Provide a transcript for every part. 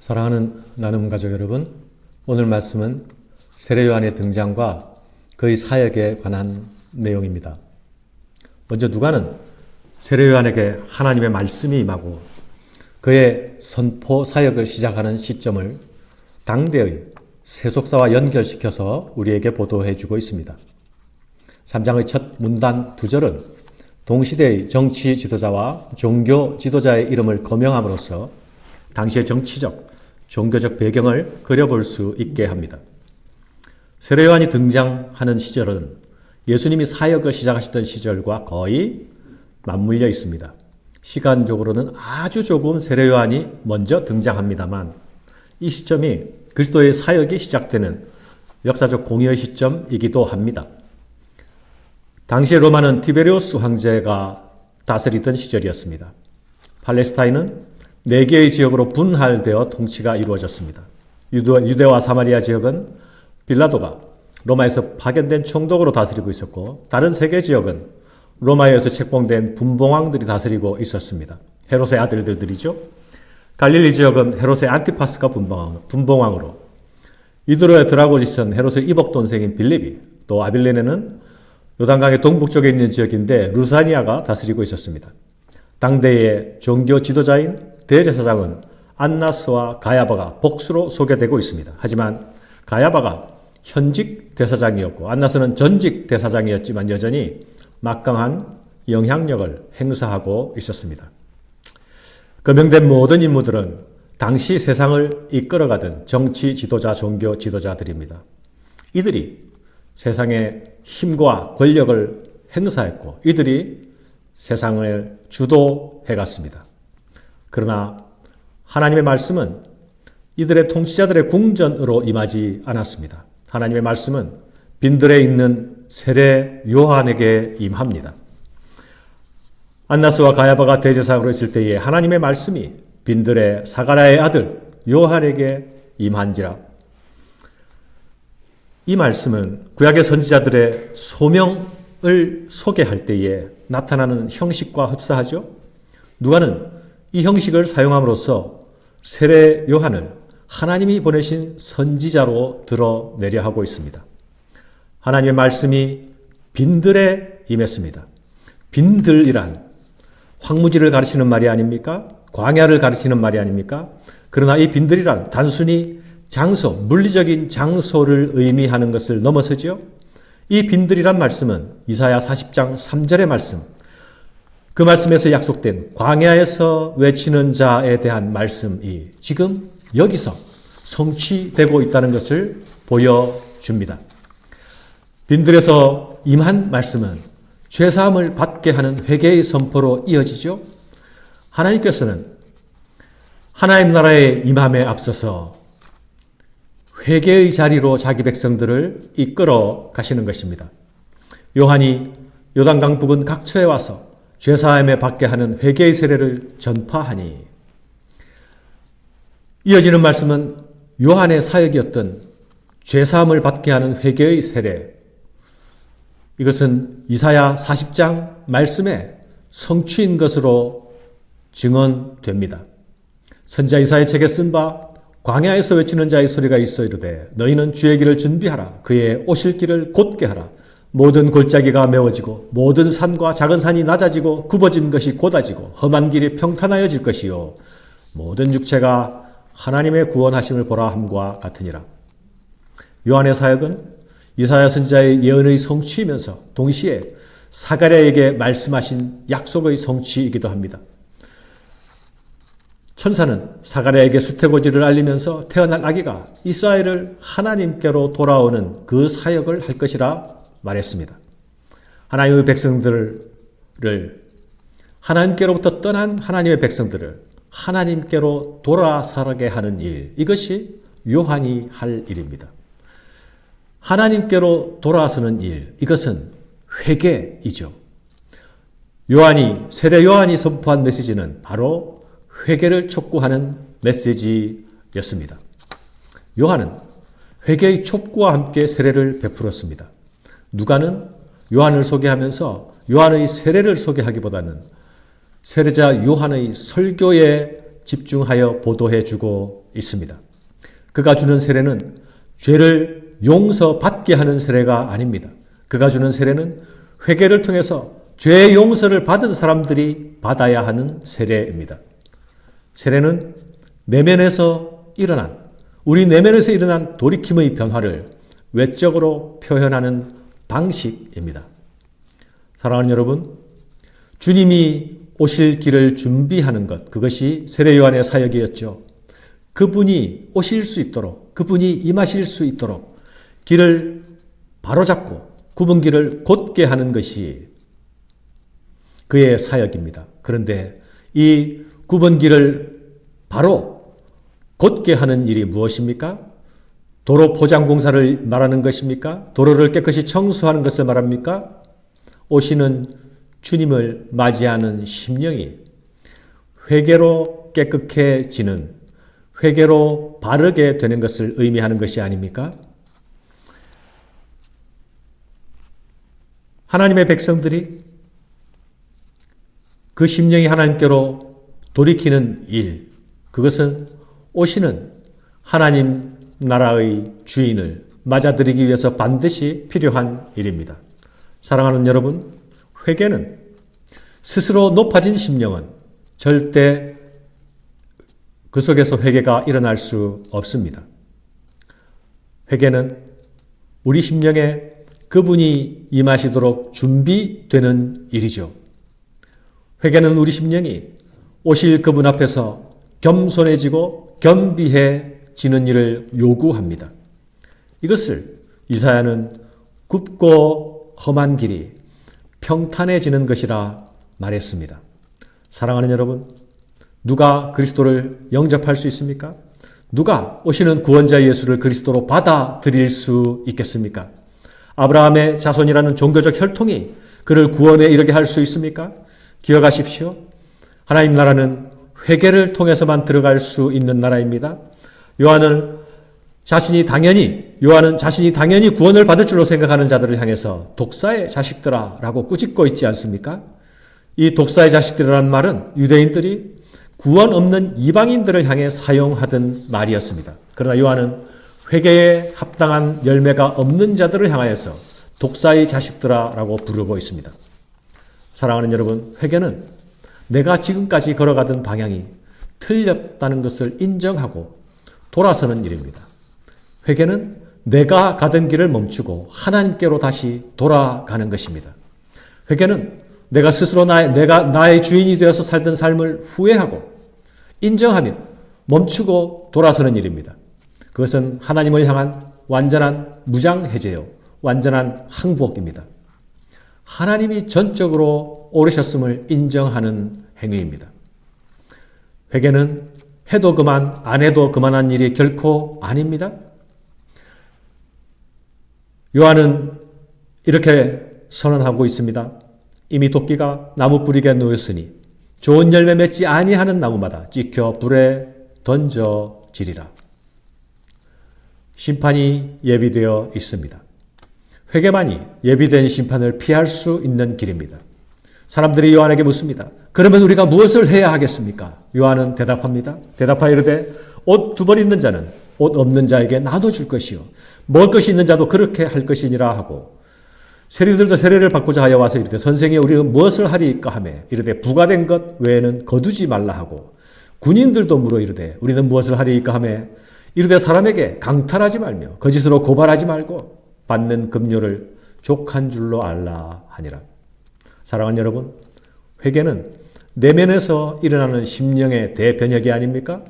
사랑하는 나눔 가족 여러분, 오늘 말씀은 세례 요한의 등장과 그의 사역에 관한 내용입니다. 먼저 누가는 세례 요한에게 하나님의 말씀이 임하고 그의 선포 사역을 시작하는 시점을 당대의 세속사와 연결시켜서 우리에게 보도해 주고 있습니다. 3장의 첫 문단 2절은 동시대의 정치 지도자와 종교 지도자의 이름을 거명함으로써 당시의 정치적, 종교적 배경을 그려볼 수 있게 합니다. 세례 요한이 등장하는 시절은 예수님이 사역을 시작하시던 시절과 거의 맞물려 있습니다. 시간적으로는 아주 조금 세례 요한이 먼저 등장합니다만 이 시점이 그리스도의 사역이 시작되는 역사적 공의의 시점이기도 합니다. 당시 로마는 티베리우스 황제가 다스리던 시절이었습니다. 팔레스타인은 4개의 지역으로 분할되어 통치가 이루어졌습니다. 유대와 사마리아 지역은 빌라도가 로마에서 파견된 총독으로 다스리고 있었고, 다른 3개 지역은 로마에서 책봉된 분봉왕들이 다스리고 있었습니다. 헤롯의 아들들이죠. 갈릴리 지역은 헤롯의 안티파스가 분봉왕으로, 이두로의 드라고니스는 헤롯의 이복 동생인 빌립이, 또 아빌레네는 요단강의 동북쪽에 있는 지역인데 루사니아가 다스리고 있었습니다. 당대의 종교 지도자인 대제사장은 안나스와 가야바가 복수로 소개되고 있습니다. 하지만 가야바가 현직 대사장이었고 안나스는 전직 대사장이었지만 여전히 막강한 영향력을 행사하고 있었습니다. 거명된 모든 인물들은 당시 세상을 이끌어가던 정치 지도자, 종교 지도자들입니다. 이들이 세상의 힘과 권력을 행사했고 이들이 세상을 주도해갔습니다. 그러나 하나님의 말씀은 이들의 통치자들의 궁전으로 임하지 않았습니다. 하나님의 말씀은 빈들에 있는 세례 요한에게 임합니다. 안나스와 가야바가 대제사장으로 있을 때에 하나님의 말씀이 빈들의 사가랴의 아들 요한에게 임한지라. 이 말씀은 구약의 선지자들의 소명을 소개할 때에 나타나는 형식과 흡사하죠. 누가는 이 형식을 사용함으로써 세례 요한을 하나님이 보내신 선지자로 드러내려 하고 있습니다. 하나님의 말씀이 빈들에 임했습니다. 빈들이란 황무지를 가르치는 말이 아닙니까? 광야를 가르치는 말이 아닙니까? 그러나 이 빈들이란 단순히 장소, 물리적인 장소를 의미하는 것을 넘어서죠. 이 빈들이란 말씀은 이사야 40장 3절의 말씀, 그 말씀에서 약속된 광야에서 외치는 자에 대한 말씀이 지금 여기서 성취되고 있다는 것을 보여줍니다. 빈들에서 임한 말씀은 죄사함을 받게 하는 회개의 선포로 이어지죠. 하나님께서는 하나님 나라의 임함에 앞서서 회개의 자리로 자기 백성들을 이끌어 가시는 것입니다. 요한이 요단강 부근 각처에 와서 죄사함에 받게 하는 회개의 세례를 전파하니 이어지는 말씀은 요한의 사역이었던 죄사함을 받게 하는 회개의 세례, 이것은 이사야 40장 말씀의 성취인 것으로 증언됩니다. 선지자 이사야의 책에 쓴 바 광야에서 외치는 자의 소리가 있어 이르되 너희는 주의 길을 준비하라. 그의 오실 길을 곧게 하라. 모든 골짜기가 메워지고 모든 산과 작은 산이 낮아지고 굽어진 것이 곧아지고 험한 길이 평탄하여질 것이요 모든 육체가 하나님의 구원하심을 보라 함과 같으니라. 요한의 사역은 이사야 선지자의 예언의 성취이면서 동시에 사가랴에게 말씀하신 약속의 성취이기도 합니다. 천사는 사가랴에게 수태고지를 알리면서 태어날 아기가 이스라엘을 하나님께로 돌아오는 그 사역을 할 것이라 말했습니다. 하나님의 백성들을, 하나님께로부터 떠난 하나님의 백성들을 하나님께로 돌아서게 하는 일, 이것이 요한이 할 일입니다. 하나님께로 돌아서는 일, 이것은 회개이죠. 세례 요한이 선포한 메시지는 바로 회개를 촉구하는 메시지였습니다. 요한은 회개의 촉구와 함께 세례를 베풀었습니다. 누가는 요한을 소개하면서 요한의 세례를 소개하기보다는 세례자 요한의 설교에 집중하여 보도해 주고 있습니다. 그가 주는 세례는 죄를 용서받게 하는 세례가 아닙니다. 그가 주는 세례는 회개를 통해서 죄의 용서를 받은 사람들이 받아야 하는 세례입니다. 세례는 우리 내면에서 일어난 돌이킴의 변화를 외적으로 표현하는 방식입니다. 사랑하는 여러분, 주님이 오실 길을 준비하는 것, 그것이 세례 요한의 사역이었죠. 그분이 오실 수 있도록, 그분이 임하실 수 있도록 길을 바로잡고 굽은 길을 곧게 하는 것이 그의 사역입니다. 그런데 이 굽은 길을 바로 곧게 하는 일이 무엇입니까? 도로 포장 공사를 말하는 것입니까? 도로를 깨끗이 청소하는 것을 말합니까? 오시는 주님을 맞이하는 심령이 회개로 깨끗해지는, 회개로 바르게 되는 것을 의미하는 것이 아닙니까? 하나님의 백성들이 그 심령이 하나님께로 돌이키는 일, 그것은 오시는 하나님 나라의 주인을 맞아들이기 위해서 반드시 필요한 일입니다. 사랑하는 여러분, 회개는 스스로 높아진 심령은 절대 그 속에서 회개가 일어날 수 없습니다. 회개는 우리 심령에 그분이 임하시도록 준비되는 일이죠. 회개는 우리 심령이 오실 그분 앞에서 겸손해지고 겸비해지는 일을 요구합니다. 이것을 이사야는 굽고 험한 길이 평탄해지는 것이라 말했습니다. 사랑하는 여러분, 누가 그리스도를 영접할 수 있습니까? 누가 오시는 구원자 예수를 그리스도로 받아들일 수 있겠습니까? 아브라함의 자손이라는 종교적 혈통이 그를 구원에 이르게 할 수 있습니까? 기억하십시오. 하나님 나라는 회개를 통해서만 들어갈 수 있는 나라입니다. 요한은 자신이 당연히 구원을 받을 줄로 생각하는 자들을 향해서 독사의 자식들아 라고 꾸짖고 있지 않습니까? 이 독사의 자식들이라는 말은 유대인들이 구원 없는 이방인들을 향해 사용하던 말이었습니다. 그러나 요한은 회개에 합당한 열매가 없는 자들을 향하여서 독사의 자식들아 라고 부르고 있습니다. 사랑하는 여러분, 회개는 내가 지금까지 걸어가던 방향이 틀렸다는 것을 인정하고 돌아서는 일입니다. 회개는 내가 가던 길을 멈추고 하나님께로 다시 돌아가는 것입니다. 회개는 내가 스스로 나의 주인이 되어서 살던 삶을 후회하고 인정하며 멈추고 돌아서는 일입니다. 그것은 하나님을 향한 완전한 무장해제요, 완전한 항복입니다. 하나님이 전적으로 옳으셨음을 인정하는 행위입니다. 회개는 해도 그만, 안 해도 그만한 일이 결코 아닙니다. 요한은 이렇게 선언하고 있습니다. 이미 도끼가 나무 뿌리에 놓였으니 좋은 열매 맺지 아니하는 나무마다 찍혀 불에 던져지리라. 심판이 예비되어 있습니다. 회개만이 예비된 심판을 피할 수 있는 길입니다. 사람들이 요한에게 묻습니다. 그러면 우리가 무엇을 해야 하겠습니까? 요한은 대답합니다. 대답하여 이르되 옷 두 벌 있는 자는 옷 없는 자에게 나눠줄 것이요 먹을 것이 있는 자도 그렇게 할 것이니라 하고, 세리들도 세례를 받고자 하여 와서 이르되 선생이 우리는 무엇을 하리이까 하매 이르되 부과된 것 외에는 거두지 말라 하고, 군인들도 물어 이르되 우리는 무엇을 하리이까 하매 이르되 사람에게 강탈하지 말며 거짓으로 고발하지 말고 받는 급료를 족한 줄로 알라 하니라. 사랑하는 여러분, 회개는 내면에서 일어나는 심령의 대변혁이 아닙니까?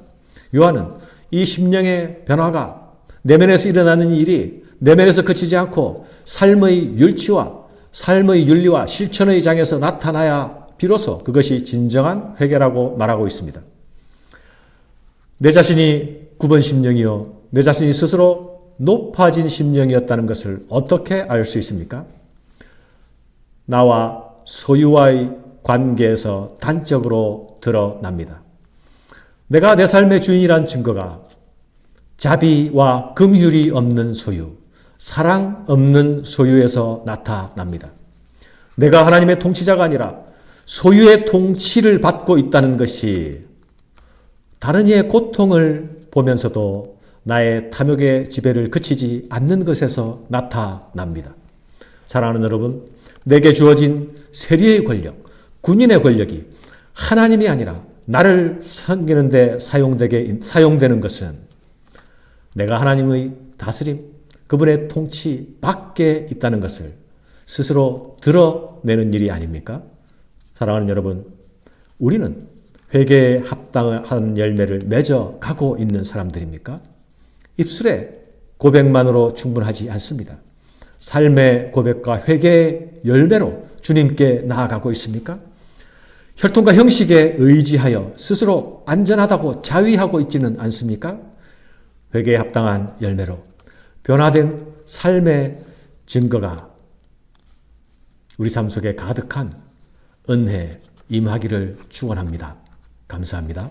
요한은 이 심령의 변화가, 내면에서 일어나는 일이 내면에서 그치지 않고 삶의 윤리와 실천의 장에서 나타나야 비로소 그것이 진정한 회개라고 말하고 있습니다. 내 자신이 굽은 심령이요, 내 자신이 스스로 높아진 심령이었다는 것을 어떻게 알 수 있습니까? 나와 소유와의 관계에서 단적으로 드러납니다. 내가 내 삶의 주인이란 증거가 자비와 긍휼이 없는 소유, 사랑 없는 소유에서 나타납니다. 내가 하나님의 통치자가 아니라 소유의 통치를 받고 있다는 것이 다른 이의 고통을 보면서도 나의 탐욕의 지배를 그치지 않는 것에서 나타납니다. 사랑하는 여러분, 내게 주어진 세리의 권력, 군인의 권력이 하나님이 아니라 나를 섬기는 데 사용되는 것은 내가 하나님의 다스림, 그분의 통치 밖에 있다는 것을 스스로 드러내는 일이 아닙니까? 사랑하는 여러분, 우리는 회개에 합당한 열매를 맺어 가고 있는 사람들입니까? 입술의 고백만으로 충분하지 않습니다. 삶의 고백과 회개의 열매로 주님께 나아가고 있습니까? 혈통과 형식에 의지하여 스스로 안전하다고 자위하고 있지는 않습니까? 회개에 합당한 열매로 변화된 삶의 증거가 우리 삶 속에 가득한 은혜 임하기를 축원합니다. 감사합니다.